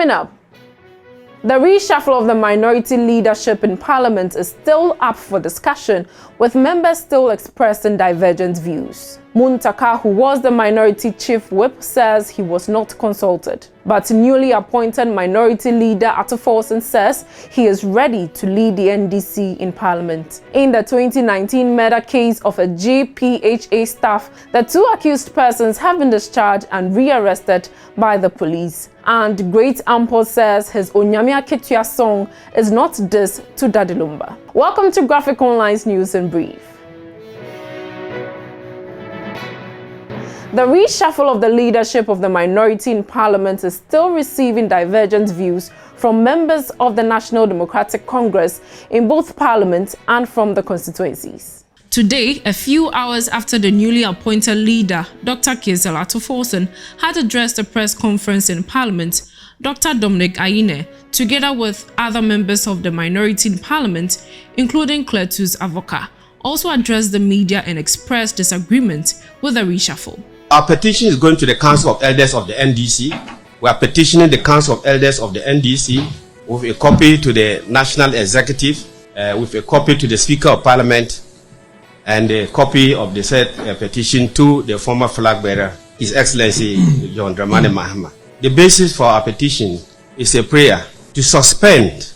Coming up, the reshuffle of the minority leadership in Parliament is still up for discussion, with members still expressing divergent views. Muntaka, who was the minority chief whip, says he was not consulted. But newly appointed minority leader Ato Forson says he is ready to lead the NDC in Parliament. In the 2019 murder case of a GPHA staff, the two accused persons have been discharged and rearrested by the police. And Great Ampong says his Onyame Akatua song is not diss to Daddy Lumba. Welcome to Graphic Online's News in Brief. The reshuffle of the leadership of the minority in Parliament is still receiving divergent views from members of the National Democratic Congress in both Parliament and from the constituencies. Today, a few hours after the newly appointed leader, Dr. Ato Forson, had addressed a press conference in Parliament, Dr. Dominic Ayine, together with other members of the minority in Parliament, including Cletus Avoka, also addressed the media and expressed disagreement with the reshuffle. Our petition is going to the Council of Elders of the NDC. We are petitioning the Council of Elders of the NDC with a copy to the National Executive, with a copy to the Speaker of Parliament, and a copy of the said petition to the former flag bearer, His Excellency John Dramani Mahama. The basis for our petition is a prayer to suspend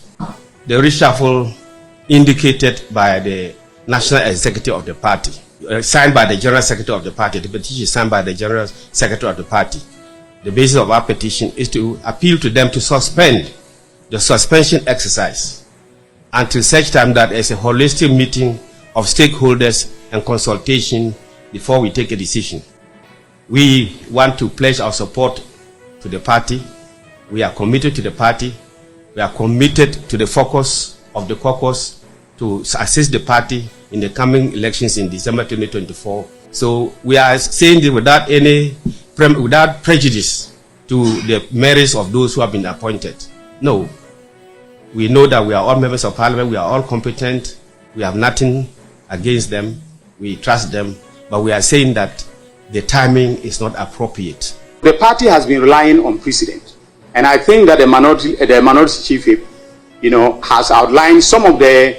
the reshuffle indicated by the National Executive of the party. Signed by the General Secretary of the party. The petition is signed by the General Secretary of the party. The basis of our petition is to appeal to them to suspend the suspension exercise until such time that there's a holistic meeting of stakeholders and consultation before we take a decision. We want to pledge our support to the party. We are committed to the party. We are committed to the focus of the caucus to assist the party in the coming elections in December 2024. So we are saying this without prejudice to the merits of those who have been appointed. No, we know that we are all members of Parliament, we are all competent, we have nothing against them, we trust them, but we are saying that the timing is not appropriate. The party has been relying on precedent, and I think that the minority chief whip, has outlined some of the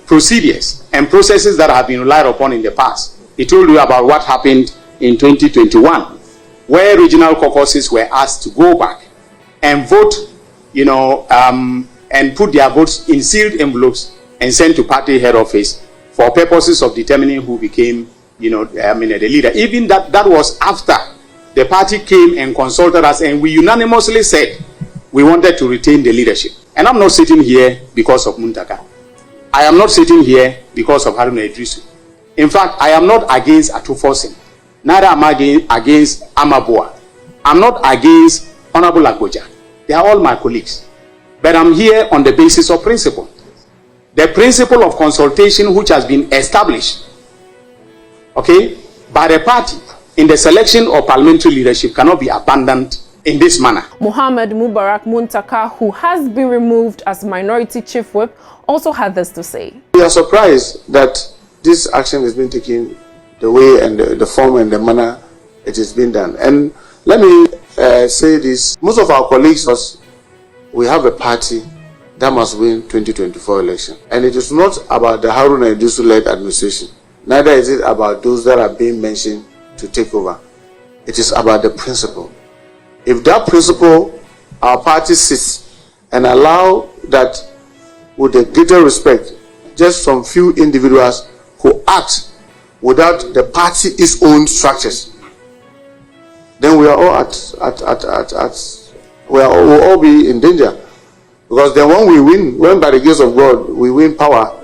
procedures and processes that have been relied upon in the past. He told you about what happened in 2021, where regional caucuses were asked to go back and vote, and put their votes in sealed envelopes and sent to party head office for purposes of determining who became, the leader. Even that was after the party came and consulted us, and we unanimously said we wanted to retain the leadership. And I'm not sitting here because of Muntaka. I am not sitting here because of Haruna Idrisu. In fact, I am not against Ato Forson. Neither am I against Amaboa. I'm not against Honorable Agboja. They are all my colleagues. But I'm here on the basis of principle. The principle of consultation which has been established, by the party in the selection of parliamentary leadership cannot be abandoned in this manner. Mohammed Mubarak Muntaka, who has been removed as minority chief whip, also had this to say. We are surprised that this action has been taken the way and the form and the manner it has been done. And let me say this, most of our colleagues, we have a party that must win 2024 election. And it is not about the Haruna Idrisu-led administration. Neither is it about those that are being mentioned to take over. It is about the principle. If that principle, our party sits and allow that with a greater respect, just from few individuals who act without the party its own structures, then we are all we'll all be in danger. Because then when we win, when by the grace of God we win power,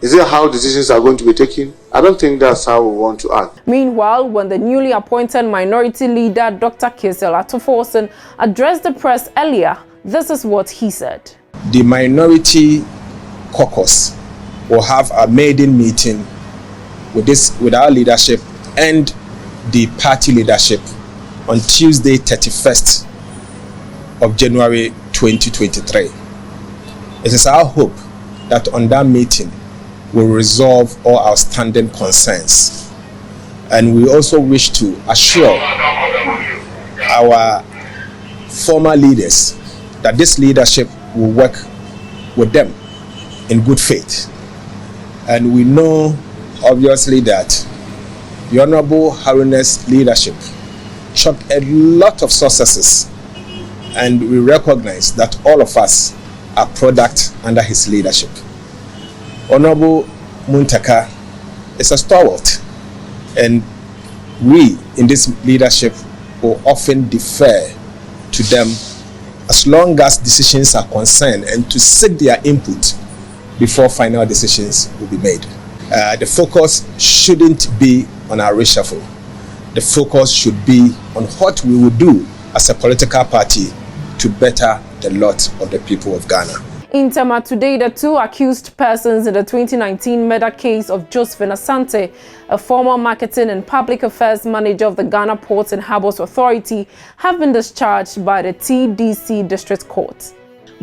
is it how decisions are going to be taken? I don't think that's how we want to act. Meanwhile, when the newly appointed minority leader, Dr. Ato Forson, addressed the press earlier, this is what he said. The minority caucus will have a maiden meeting with our leadership and the party leadership on Tuesday, 31st of January 2023. It is our hope that on that meeting will resolve all outstanding concerns. And we also wish to assure our former leaders that this leadership will work with them in good faith. And we know, obviously, that the Honorable Haruna's leadership showed a lot of successes, and we recognize that all of us are product under his leadership. Honorable Muntaka is a stalwart, and we in this leadership will often defer to them as long as decisions are concerned and to seek their input before final decisions will be made. The focus shouldn't be on our reshuffle. The focus should be on what we will do as a political party to better the lot of the people of Ghana. In Tema today, the two accused persons in the 2019 murder case of Josephine Asante, a former marketing and public affairs manager of the Ghana Ports and Harbours Authority, have been discharged by the TDC District Court.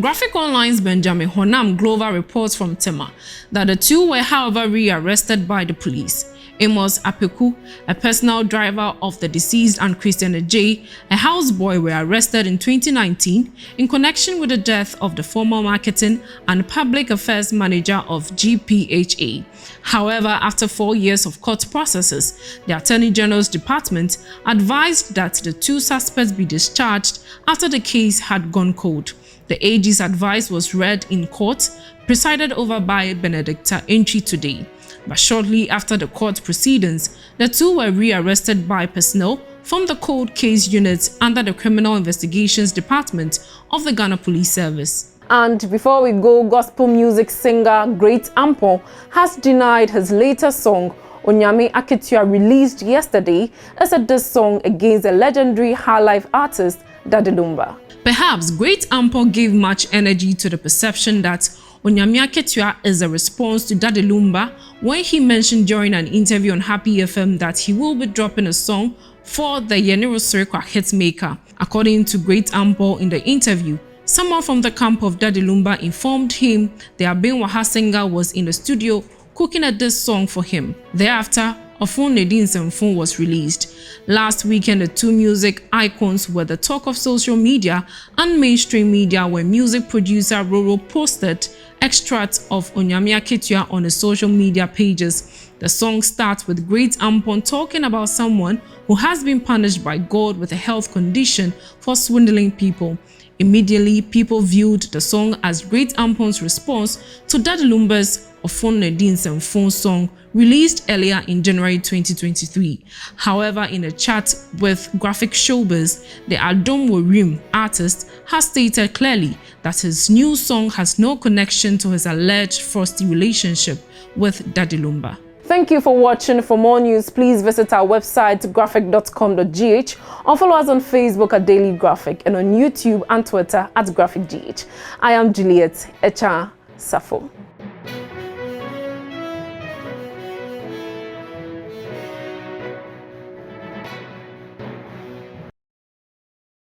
Graphic Online's Benjamin Honam Glover reports from Tema that the two were, however, rearrested by the police. Amos Apeku, a personal driver of the deceased, and Christian J, a houseboy, were arrested in 2019 in connection with the death of the former marketing and public affairs manager of GPHA. However, after 4 years of court processes, the Attorney General's Department advised that the two suspects be discharged after the case had gone cold. The AG's advice was read in court, presided over by Benedicta Entry today. But shortly after the court proceedings, the two were rearrested by personnel from the Cold Case Unit under the Criminal Investigations Department of the Ghana Police Service. And before we go, gospel music singer Great Ampong has denied his latest song, Onyame Akatua, released yesterday, as a diss song against the legendary high-life artist Daddy Lumba. Perhaps Great Ampong gave much energy to the perception that Onyame Akatua is a response to Daddy Lumba when he mentioned during an interview on Happy FM that he will be dropping a song for the Yeniro Sirikwa hitmaker. According to Great Ampong in the interview, someone from the camp of Daddy Lumba informed him the Abenwaha singer was in the studio cooking a diss song for him. Thereafter, Ofun Nedin Semfun was released. Last weekend, the two music icons were the talk of social media and mainstream media when music producer Roro posted extracts of Onyame Akatua on his social media pages. The song starts with Great Ampong talking about someone who has been punished by God with a health condition for swindling people. Immediately, people viewed the song as Great Ampong's response to Daddy Lumba's Ofun Nedin Semfun song released earlier in January 2023. However, in a chat with Graphic Showbiz, the Adom Worim artist has stated clearly that his new song has no connection to his alleged frosty relationship with Daddy Lumba. Thank you for watching. For more news, please visit our website graphic.com.gh or follow us on Facebook at Daily Graphic and on YouTube and Twitter at GraphicGH. I am Juliet Echa Safo.